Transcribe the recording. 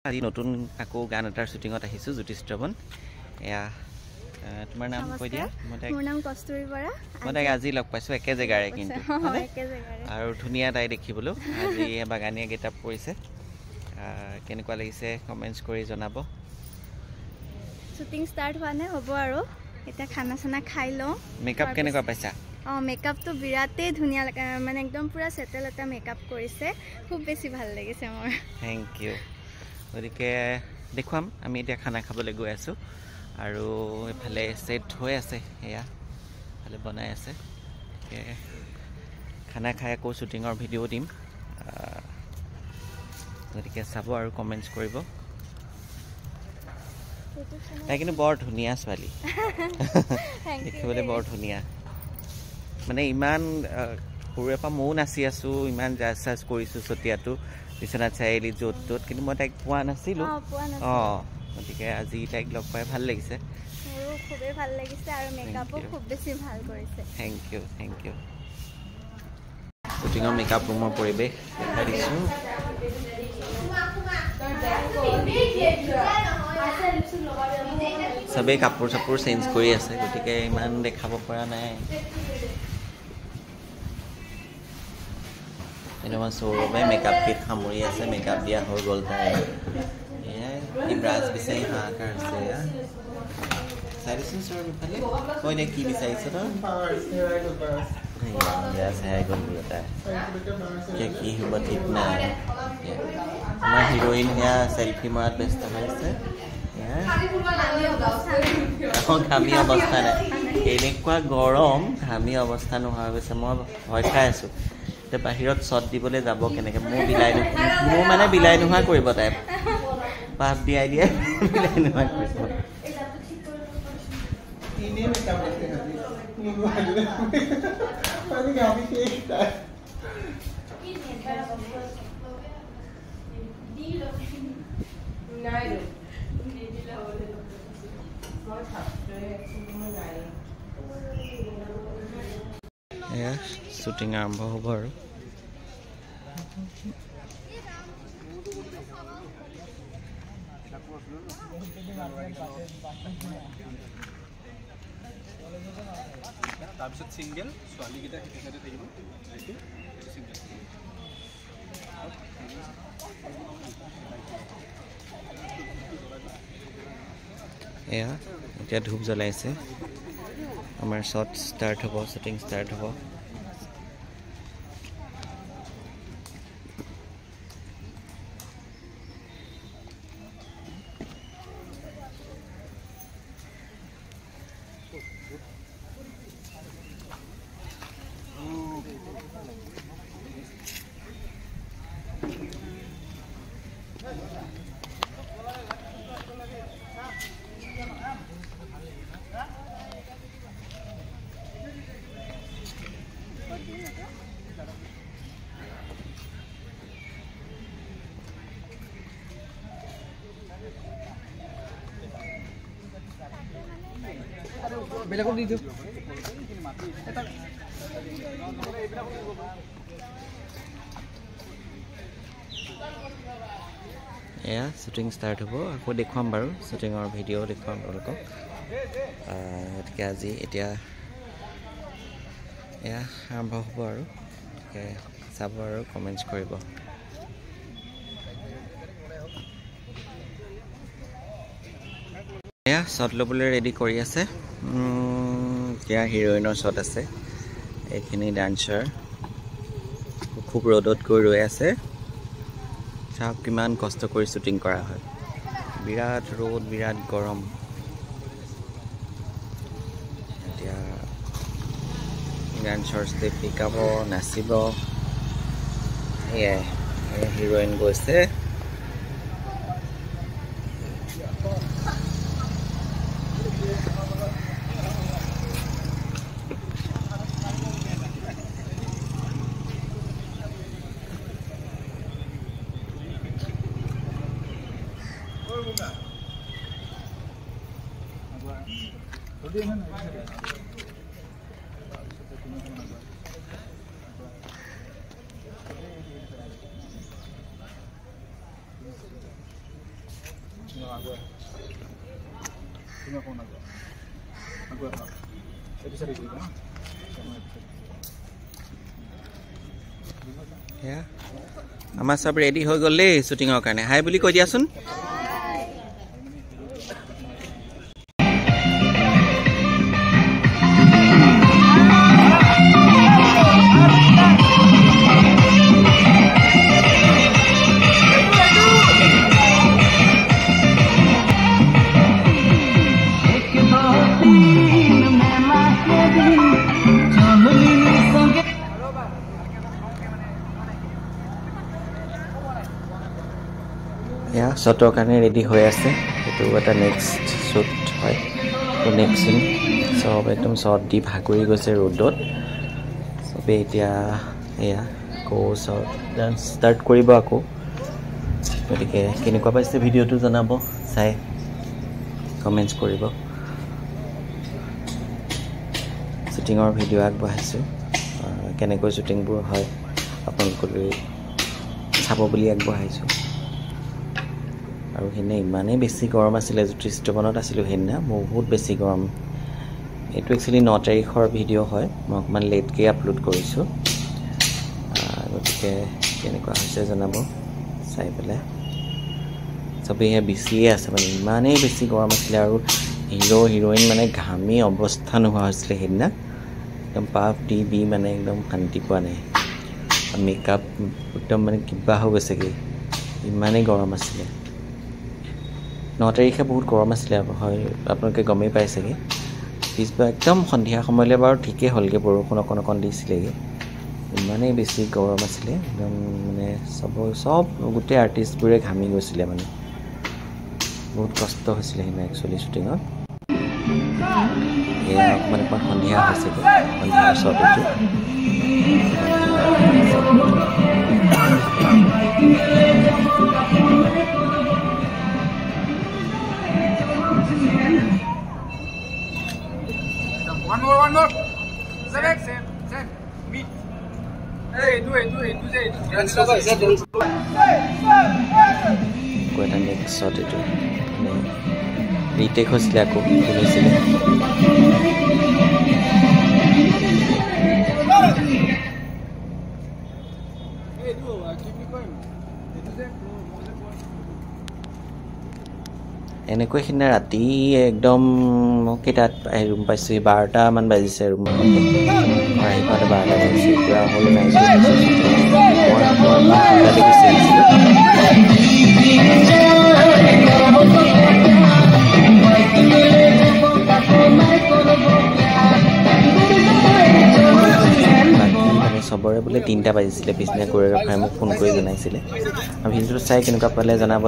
আজি নতুন আকৌ গান এটাৰ শুটিঙত আহিছো জ্যোতিষ্ৰৱণ এয়া তোমাৰ নাম কৈ দিয়া মোৰ নাম কস্তুৰী বৰা মই আজি লগ পাইছো একে জেগাৰে কিন্তু একে জেগাৰে আৰু ধুনিয়া তাই দেখিবলৈ আজি বাগানীয়া গেটআপ কৰিছে কেনেকুৱা লাগিছে কমেন্টছ কৰি জনাব শুটিং ষ্টাৰ্ট হোৱা নাই হ'ব আৰু এটা খানা চানা খাই লওঁ মেকআপ কেনেকুৱা পাইছা মেকআপটো বিৰাটেই ধুনিয়া মানে একদম পুৰা সেটেল এটা মেকআপ কৰিছে খুব বেছি ভাল লাগিছে মোৰ থ্যাংক ইউ গতিকে দেখুৱাম আমি এতিয়া খানা খাবলৈ গৈ আছো আৰু এফালে সেট হৈ আছে এয়া এফালে বনাই আছে খানা খাই আকৌ শুটিঙৰ ভিডিঅ' দিম গতিকে চাব আৰু কমেন্টছ কৰিব তাই কিন্তু বৰ ধুনীয়া ছোৱালী দেখিবলৈ বৰ ধুনীয়া মানে ইমান সৰুৰে পৰা ময়ো নাচি আছো ইমান জাজ চাজ কৰিছো চতিয়াটো বিশ্বনাথ চাৰিআলি য'ত ত'ত কিন্তু মই তাইক পোৱা নাছিলো গতিকে আজি তাইক লগ পাই ভাল লাগিছে মোৰো খুবেই ভাল লাগিছে আৰু মেকআপো খুব বেছি ভাল কৰিছে থেংক ইউ শুটিঙৰ মেকআপ ৰুমৰ পৰিৱেশ দেখাই দিছোঁ চবেই কাপোৰ চাপোৰ চেঞ্জ কৰি আছে গতিকে ইমান দেখাব পৰা নাই সৌৰভে মেকআপ কিট সামৰি আছে মেকআপ দিয়া হৈ গ'ল তাই এয়াই ব্ৰাছ বিচাৰি হাহাকাৰ আছে চাই দিছোন সৌৰভ ইফালে কৈ দে কি বিচাৰিছে তই হেৰাই গ'ল বোলে তাই এতিয়া কি হ'ব ঠিক নাই আমাৰ হিৰইন সেয়া চেলফি মৰাত ব্যস্ত হৈছে এখন ঘামি অৱস্থা নাই এনেকুৱা গৰম ঘামি অৱস্থা নোহোৱা গৈছে মই ভয় খাই আছো এতিয়া বাহিৰত শ্বট দিবলৈ যাব কেনেকৈ মোৰ মানে বিলাই নোহোৱা কৰিব তাই পাপ দিয়াই দিয়ে বিলাই নোহোৱা কৰিব এয়া শ্বুটিং আৰম্ভ হ'ব আৰু তাৰপিছত সিংগেল ছোৱালীকেইটা সেইকাৰণে থাকিব এয়া এতিয়া ধূপ জ্বলাইছে আমাৰ শ্বট ষ্টাৰ্ট হ'ব শ্বুটিং ষ্টাৰ্ট হ'ব বেলেগক দি দিওঁ এয়া শ্বুটিং ষ্টাৰ্ট হ'ব আকৌ দেখুৱাম বাৰু শ্বুটিঙৰ ভিডিঅ' দেখুৱাম আপোনালোকক গতিকে আজি এতিয়া এয়া আৰম্ভ হ'ব আৰু গতিকে চাব আৰু কমেণ্টছ কৰিব এয়া শ্বট ল'বলৈ ৰেডি কৰি আছে এতিয়া হিৰইনৰ শ্বট আছে এইখিনি ডান্সাৰ খুব ৰ'দত গৈ ৰৈ আছে চাওক কিমান কষ্ট কৰি শ্বুটিং কৰা হয় বিৰাট ৰ'দ বিৰাট গৰম এতিয়া ডান্সাৰ ষ্টেপ শিকাব নাচিব এয়াই হিৰইন গৈছে আমাৰ সব ৰেডি হৈ গ'ল দেই শ্বুটিঙৰ কাৰণে হাই বুলি কৈ দিয়াচোন শ্বটৰ কাৰণে ৰেডি হৈ আছে এইটো এটা নেক্সট শ্বুট হয় তো নেক্সট চিন চব একদম শ্বট দি ভাগৰি গৈছে ৰ'দত চবেই এতিয়া এয়া আকৌ শ্বট ডান্স ষ্টাৰ্ট কৰিব আকৌ গতিকে কেনেকুৱা পাইছে ভিডিঅ'টো জনাব চাই কমেণ্টছ কৰিব শ্বুটিঙৰ ভিডিঅ' আগবঢ়াইছোঁ কেনেকৈ শ্বুটিংবোৰ হয় আপোনালোকলৈ চাব বুলি আগবঢ়াইছোঁ আৰু সেইদিনা ইমানেই বেছি গৰম আছিলে জ্যোতিষিষ্ঠবনত আছিলোঁ সেইদিনা বহুত বেছি গৰম এইটো একচুৱেলি 9 তাৰিখৰ ভিডিঅ' হয় মই অকণমান লেটকৈ আপলোড কৰিছোঁ গতিকে কেনেকুৱা হৈছে জনাব চাই পেলাই চবেই বেছিয়ে আছে মানে ইমানেই বেছি গৰম আছিলে আৰু হিৰো হিৰইন মানে ঘামি অৱস্থা নোহোৱা হৈছিলে সেইদিনা একদম পাফ দি মানে একদম শান্তি পোৱা নাই মেকআপ একদম মানে কিবা হৈ গৈছেগৈ ইমানেই গৰম আছিলে 9 তাৰিখে বহুত গৰম আছিলে হয় আপোনালোকে গমেই পাইছেগৈ পিছবাৰ একদম সন্ধিয়া সময়লৈ বাৰু ঠিকেই হ'লগৈ বৰষুণ অকণ দিছিলেগৈ ইমানেই বেছি গৰম আছিলে একদম মানে চব গোটেই আৰ্টিষ্টবোৰে ঘামি গৈছিলে মানে বহুত কষ্ট হৈছিলে সেইদিনা একচুৱেলি শ্বুটিঙত এয়া অকণমান সন্ধিয়া হৈছেগৈ সন্ধিয়া শ্বট এইটো One more. Set. Meet. Hey, do it. এটা নেক্সট শ্বট এইটো মানে ৰিটেক হৈছিলে আকৌ হৈছিলে এনেকৈ সিদিনা ৰাতি একদম কেইটাত ৰুম পাইছোঁ 12টামান বাজিছে ৰুমত আহি পাওঁতে 12টা বাজিছে পূৰা হ'ল নাই মানে চবৰে বোলে 3টা বাজিছিলে পিছদিনা কোৰিঅ'গ্ৰাফাৰে মোক ফোন কৰি জনাইছিলে আৰু ভিডিঅ'টো চাই কেনেকুৱা পালে জনাব